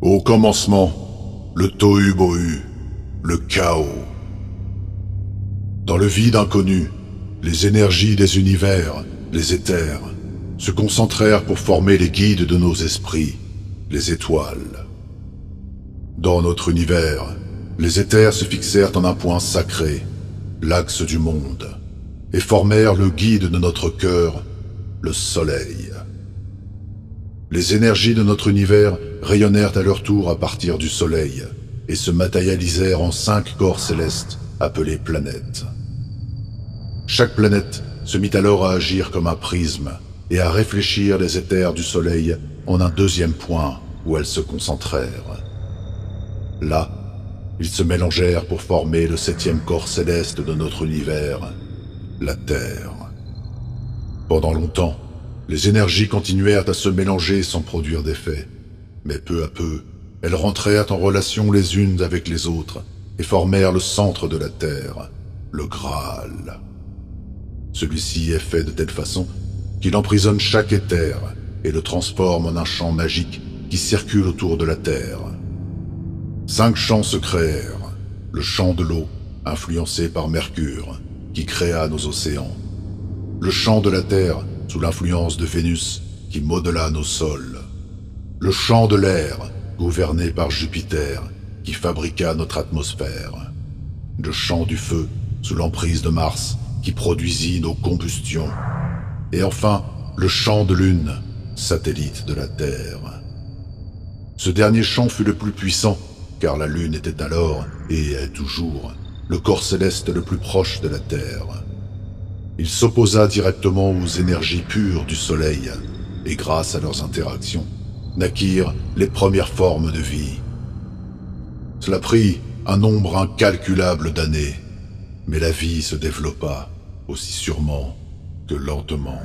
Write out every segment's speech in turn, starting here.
Au commencement, le tohu-bohu, le chaos. Dans le vide inconnu, les énergies des univers, les éthers, se concentrèrent pour former les guides de nos esprits, les étoiles. Dans notre univers, les éthers se fixèrent en un point sacré, l'axe du monde, et formèrent le guide de notre cœur, le soleil. Les énergies de notre univers rayonnèrent à leur tour à partir du soleil, et se matérialisèrent en 5 corps célestes, appelés planètes. Chaque planète se mit alors à agir comme un prisme, et à réfléchir les éthers du soleil en un deuxième point où elles se concentrèrent. Là, ils se mélangèrent pour former le 7e corps céleste de notre univers, la Terre. Pendant longtemps, les énergies continuèrent à se mélanger sans produire d'effet, mais peu à peu, elles rentrèrent en relation les unes avec les autres et formèrent le centre de la Terre, le Graal. Celui-ci est fait de telle façon qu'il emprisonne chaque éther et le transforme en un champ magique qui circule autour de la Terre. 5 champs se créèrent. Le champ de l'eau, influencé par Mercure, qui créa nos océans. Le champ de la Terre, sous l'influence de Vénus, qui modela nos sols. Le champ de l'air, gouverné par Jupiter, qui fabriqua notre atmosphère. Le champ du feu, sous l'emprise de Mars, qui produisit nos combustions. Et enfin, le champ de Lune, satellite de la Terre. Ce dernier champ fut le plus puissant, car la Lune était alors, et est toujours, le corps céleste le plus proche de la Terre. Il s'opposa directement aux énergies pures du Soleil, et grâce à leurs interactions, naquirent les premières formes de vie. Cela prit un nombre incalculable d'années, mais la vie se développa aussi sûrement que lentement.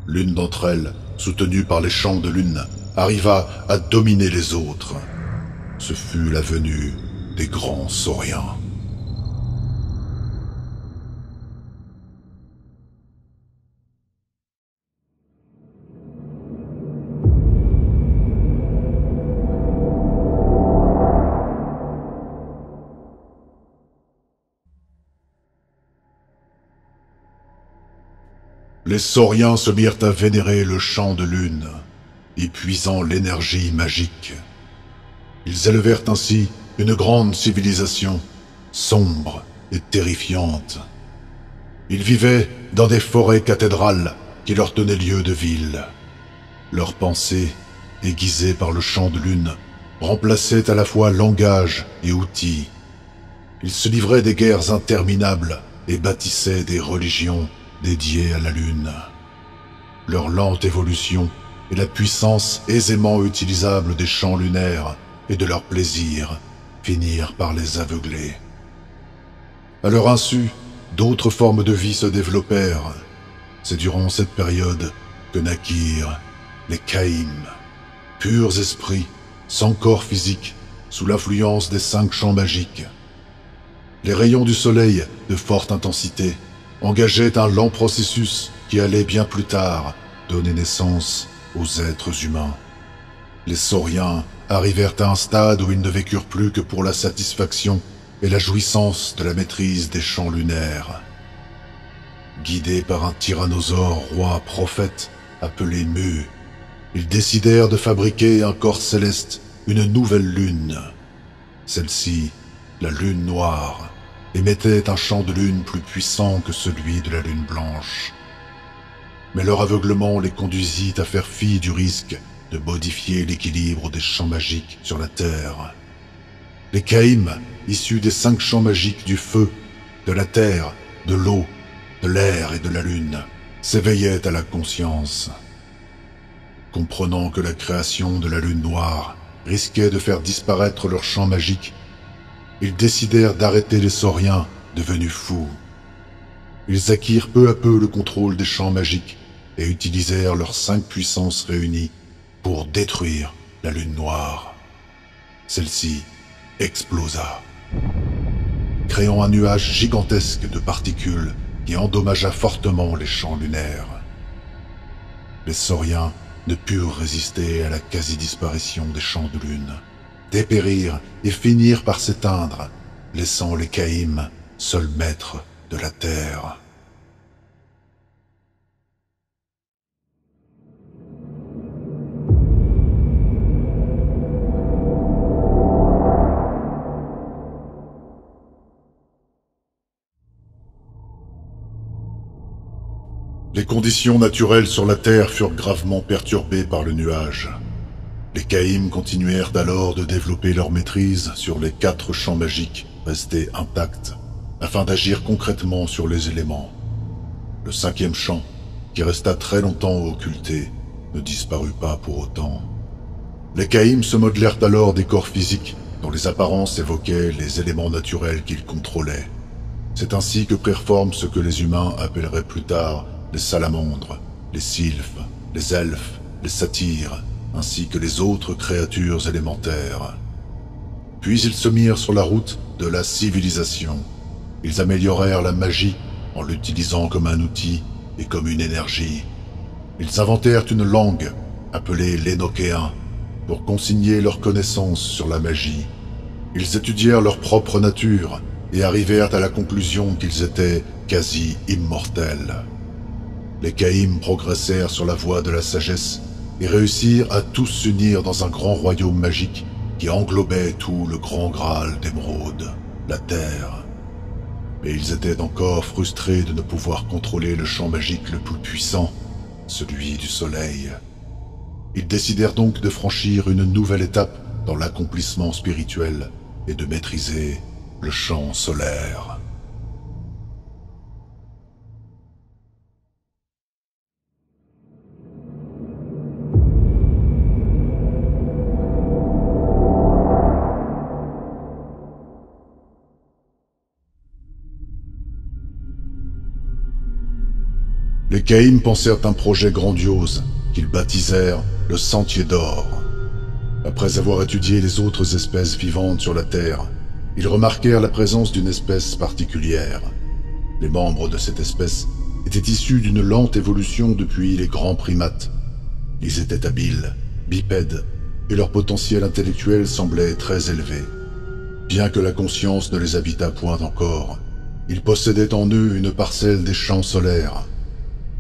L'une d'entre elles, soutenue par les champs de Lune, arriva à dominer les autres. Ce fut la venue des grands sauriens. Les sauriens se mirent à vénérer le champ de Lune, y puisant l'énergie magique. Ils élevèrent ainsi une grande civilisation, sombre et terrifiante. Ils vivaient dans des forêts cathédrales qui leur tenaient lieu de ville. Leurs pensées, aiguisées par le champ de Lune, remplaçaient à la fois langage et outils. Ils se livraient des guerres interminables et bâtissaient des religions dédiées à la Lune. Leur lente évolution et la puissance aisément utilisable des champs lunaires et de leurs plaisirs finirent par les aveugler. À leur insu, d'autres formes de vie se développèrent. C'est durant cette période que naquirent les Caïms, purs esprits, sans corps physique, sous l'influence des 5 champs magiques. Les rayons du soleil, de forte intensité, engageaient un lent processus qui allait bien plus tard donner naissance aux êtres humains. Les sauriens arrivèrent à un stade où ils ne vécurent plus que pour la satisfaction et la jouissance de la maîtrise des champs lunaires. Guidés par un tyrannosaure roi prophète appelé Mu, ils décidèrent de fabriquer un corps céleste, une nouvelle lune. Celle-ci, la lune noire, émettait un champ de lune plus puissant que celui de la lune blanche. Mais leur aveuglement les conduisit à faire fi du risque de modifier l'équilibre des champs magiques sur la Terre. Les Caïms, issus des 5 champs magiques du feu, de la terre, de l'eau, de l'air et de la lune, s'éveillaient à la conscience. Comprenant que la création de la lune noire risquait de faire disparaître leurs champs magiques, ils décidèrent d'arrêter les sauriens devenus fous. Ils acquirent peu à peu le contrôle des champs magiques et utilisèrent leurs 5 puissances réunies pour détruire la lune noire. Celle-ci explosa, créant un nuage gigantesque de particules qui endommagea fortement les champs lunaires. Les sauriens ne purent résister à la quasi-disparition des champs de lune, dépérir et finirent par s'éteindre, laissant les Caïms seuls maîtres de la terre. Les conditions naturelles sur la Terre furent gravement perturbées par le nuage. Les Caïms continuèrent alors de développer leur maîtrise sur les 4 champs magiques restés intacts, afin d'agir concrètement sur les éléments. Le 5e champ, qui resta très longtemps occulté, ne disparut pas pour autant. Les Caïms se modelèrent alors des corps physiques dont les apparences évoquaient les éléments naturels qu'ils contrôlaient. C'est ainsi que prirent forme ce que les humains appelleraient plus tard les salamandres, les sylphes, les elfes, les satyres, ainsi que les autres créatures élémentaires. Puis ils se mirent sur la route de la civilisation. Ils améliorèrent la magie en l'utilisant comme un outil et comme une énergie. Ils inventèrent une langue, appelée l'Énokéen, pour consigner leurs connaissances sur la magie. Ils étudièrent leur propre nature et arrivèrent à la conclusion qu'ils étaient quasi immortels. Les Caïms progressèrent sur la voie de la sagesse et réussirent à tous s'unir dans un grand royaume magique qui englobait tout le grand Graal d'émeraude, la Terre. Mais ils étaient encore frustrés de ne pouvoir contrôler le champ magique le plus puissant, celui du soleil. Ils décidèrent donc de franchir une nouvelle étape dans l'accomplissement spirituel et de maîtriser le champ solaire. Les Caïms pensèrent un projet grandiose qu'ils baptisèrent le Sentier d'Or. Après avoir étudié les autres espèces vivantes sur la Terre, ils remarquèrent la présence d'une espèce particulière. Les membres de cette espèce étaient issus d'une lente évolution depuis les grands primates. Ils étaient habiles, bipèdes, et leur potentiel intellectuel semblait très élevé. Bien que la conscience ne les habitât point encore, ils possédaient en eux une parcelle des champs solaires.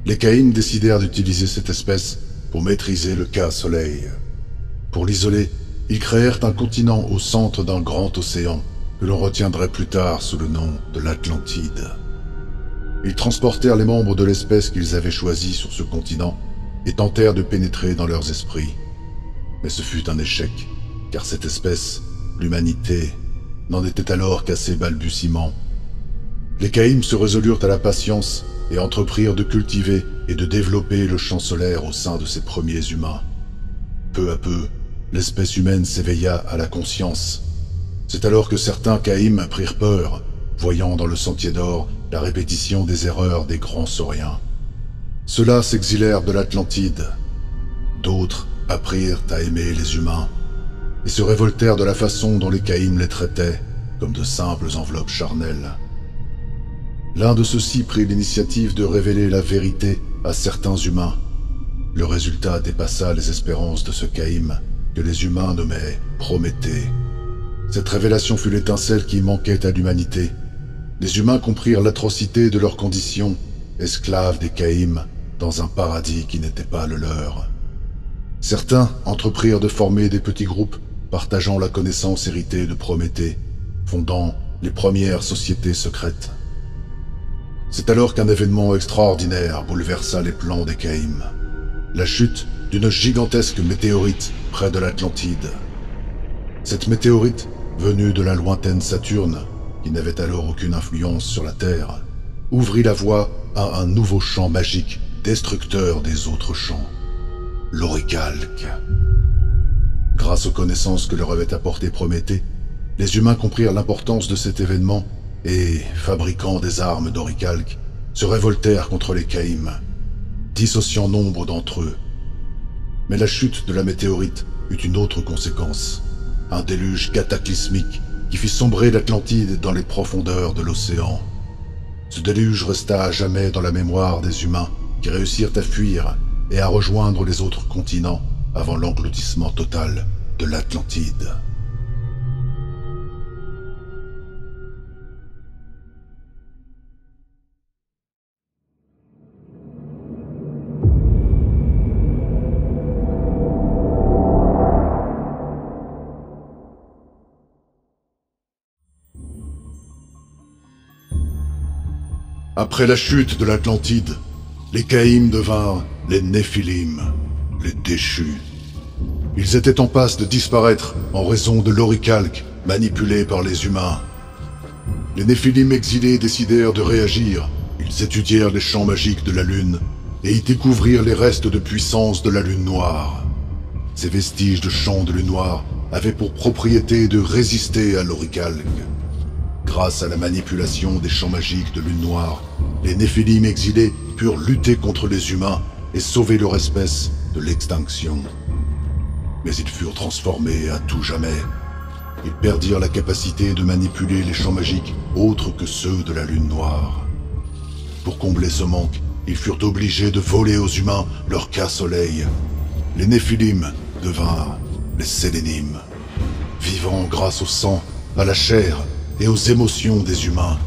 Les Caïms décidèrent d'utiliser cette espèce pour maîtriser le Ka-Soleil. Pour l'isoler, ils créèrent un continent au centre d'un grand océan que l'on retiendrait plus tard sous le nom de l'Atlantide. Ils transportèrent les membres de l'espèce qu'ils avaient choisis sur ce continent et tentèrent de pénétrer dans leurs esprits. Mais ce fut un échec, car cette espèce, l'humanité, n'en était alors qu'à ses balbutiements. Les Caïms se résolurent à la patience et entreprirent de cultiver et de développer le champ solaire au sein de ces premiers humains. Peu à peu, l'espèce humaine s'éveilla à la conscience. C'est alors que certains Caïms prirent peur, voyant dans le Sentier d'Or la répétition des erreurs des grands sauriens. Ceux-là s'exilèrent de l'Atlantide. D'autres apprirent à aimer les humains et se révoltèrent de la façon dont les Caïms les traitaient, comme de simples enveloppes charnelles. L'un de ceux-ci prit l'initiative de révéler la vérité à certains humains. Le résultat dépassa les espérances de ce Caïm que les humains nommaient Prométhée. Cette révélation fut l'étincelle qui manquait à l'humanité. Les humains comprirent l'atrocité de leurs conditions, esclaves des Caïms, dans un paradis qui n'était pas le leur. Certains entreprirent de former des petits groupes partageant la connaissance héritée de Prométhée, fondant les premières sociétés secrètes. C'est alors qu'un événement extraordinaire bouleversa les plans des Caïms. La chute d'une gigantesque météorite près de l'Atlantide. Cette météorite, venue de la lointaine Saturne, qui n'avait alors aucune influence sur la Terre, ouvrit la voie à un nouveau champ magique destructeur des autres champs, l'oricalque. Grâce aux connaissances que leur avait apportées Prométhée, les humains comprirent l'importance de cet événement et, fabriquant des armes d'oricalque, se révoltèrent contre les Caïms, dissociant nombre d'entre eux. Mais la chute de la météorite eut une autre conséquence, un déluge cataclysmique qui fit sombrer l'Atlantide dans les profondeurs de l'océan. Ce déluge resta à jamais dans la mémoire des humains qui réussirent à fuir et à rejoindre les autres continents avant l'engloutissement total de l'Atlantide. Après la chute de l'Atlantide, les Caïms devinrent les Néphilim, les déchus. Ils étaient en passe de disparaître en raison de l'oricalque manipulé par les humains. Les Néphilim exilés décidèrent de réagir. Ils étudièrent les champs magiques de la Lune et y découvrirent les restes de puissance de la Lune Noire. Ces vestiges de champs de Lune Noire avaient pour propriété de résister à l'oricalque. Grâce à la manipulation des champs magiques de Lune Noire, les Néphilim exilés purent lutter contre les humains et sauver leur espèce de l'extinction. Mais ils furent transformés à tout jamais. Ils perdirent la capacité de manipuler les champs magiques autres que ceux de la Lune Noire. Pour combler ce manque, ils furent obligés de voler aux humains leur cas-soleil. Les Néphilim devinrent les Sélénim, vivant grâce au sang, à la chair et aux émotions des humains,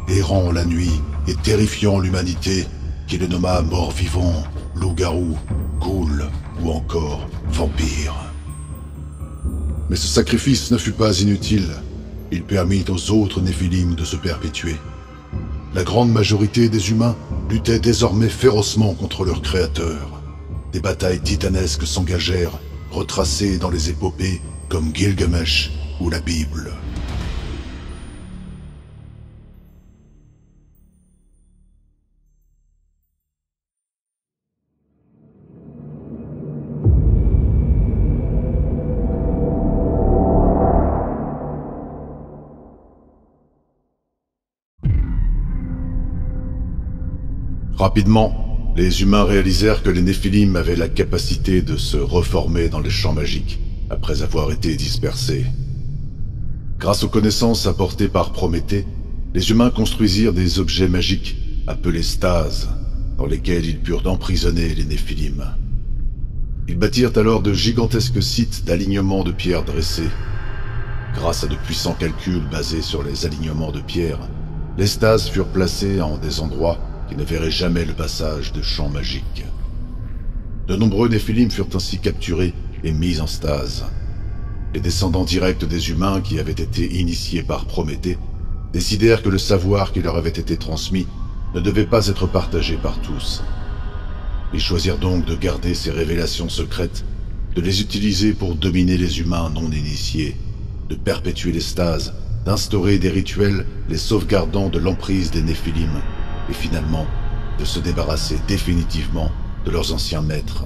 errant la nuit et terrifiant l'humanité, qui les nomma morts-vivants, loups-garous, ghouls ou encore vampires. Mais ce sacrifice ne fut pas inutile. Il permit aux autres Néphilim de se perpétuer. La grande majorité des humains luttaient désormais férocement contre leur créateur. Des batailles titanesques s'engagèrent, retracées dans les épopées comme Gilgamesh ou la Bible. Rapidement, les humains réalisèrent que les Néphilim avaient la capacité de se reformer dans les champs magiques, après avoir été dispersés. Grâce aux connaissances apportées par Prométhée, les humains construisirent des objets magiques, appelés stases, dans lesquels ils purent emprisonner les Néphilim. Ils bâtirent alors de gigantesques sites d'alignement de pierres dressées. Grâce à de puissants calculs basés sur les alignements de pierres, les stases furent placées en des endroits qui ne verraient jamais le passage de champs magiques. De nombreux Néphilim furent ainsi capturés et mis en stase. Les descendants directs des humains qui avaient été initiés par Prométhée décidèrent que le savoir qui leur avait été transmis ne devait pas être partagé par tous. Ils choisirent donc de garder ces révélations secrètes, de les utiliser pour dominer les humains non initiés, de perpétuer les stases, d'instaurer des rituels les sauvegardant de l'emprise des Néphilim, et finalement de se débarrasser définitivement de leurs anciens maîtres.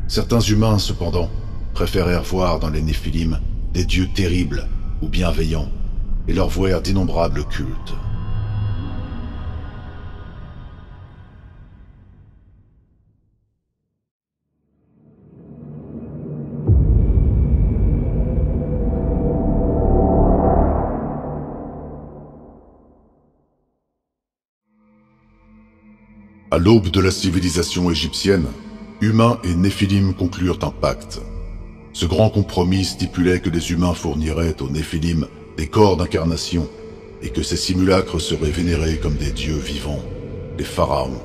Certains humains, cependant, préférèrent voir dans les Néphilim des dieux terribles ou bienveillants et leur vouèrent d'innombrables cultes. À l'aube de la civilisation égyptienne, humains et Néphilim conclurent un pacte. Ce grand compromis stipulait que les humains fourniraient aux Néphilim des corps d'incarnation et que ces simulacres seraient vénérés comme des dieux vivants, les pharaons.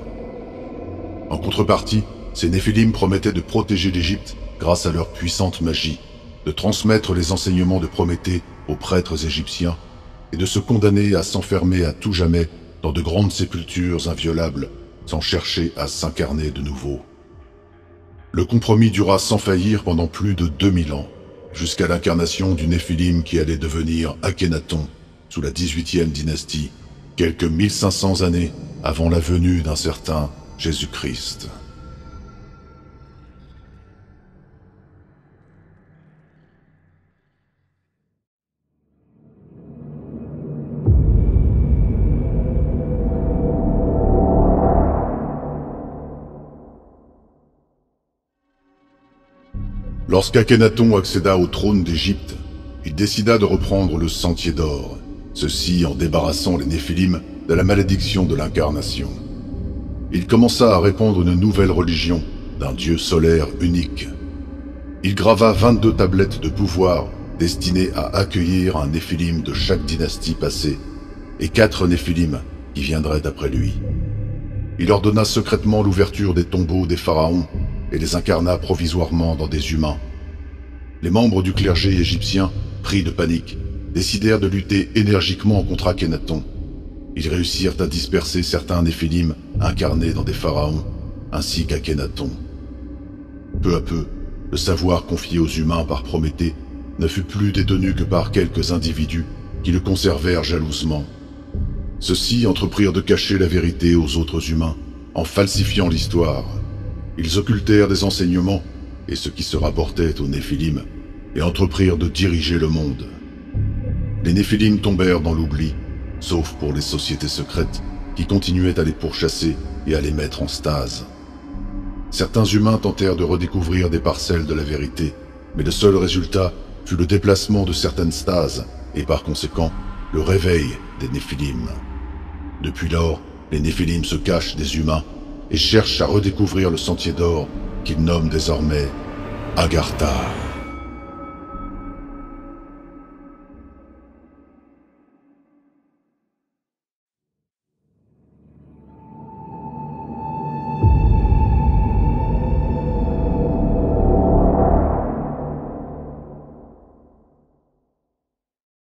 En contrepartie, ces Néphilim promettaient de protéger l'Égypte grâce à leur puissante magie, de transmettre les enseignements de Prométhée aux prêtres égyptiens et de se condamner à s'enfermer à tout jamais dans de grandes sépultures inviolables sans chercher à s'incarner de nouveau. Le compromis dura sans faillir pendant plus de 2000 ans, jusqu'à l'incarnation du Néphilim qui allait devenir Akhénaton sous la 18e dynastie, quelques 1500 années avant la venue d'un certain Jésus-Christ. Lorsqu'Akhénaton accéda au trône d'Égypte, il décida de reprendre le sentier d'or, ceci en débarrassant les Néphilim de la malédiction de l'incarnation. Il commença à répandre une nouvelle religion d'un dieu solaire unique. Il grava 22 tablettes de pouvoir destinées à accueillir un néphilim de chaque dynastie passée et 4 néphilim qui viendraient après lui. Il ordonna secrètement l'ouverture des tombeaux des pharaons et les incarna provisoirement dans des humains. Les membres du clergé égyptien, pris de panique, décidèrent de lutter énergiquement contre Akhenaton. Ils réussirent à disperser certains néphilim incarnés dans des pharaons, ainsi qu'Akhenaton. Peu à peu, le savoir confié aux humains par Prométhée ne fut plus détenu que par quelques individus qui le conservèrent jalousement. Ceux-ci entreprirent de cacher la vérité aux autres humains en falsifiant l'histoire. Ils occultèrent des enseignements et ce qui se rapportait aux néphilim et entreprirent de diriger le monde. Les néphilim tombèrent dans l'oubli, sauf pour les sociétés secrètes qui continuaient à les pourchasser et à les mettre en stase. Certains humains tentèrent de redécouvrir des parcelles de la vérité, mais le seul résultat fut le déplacement de certaines stases et par conséquent le réveil des néphilim. Depuis lors, les néphilim se cachent des humains et cherchent à redécouvrir le sentier d'or qu'ils nomment désormais Agartha.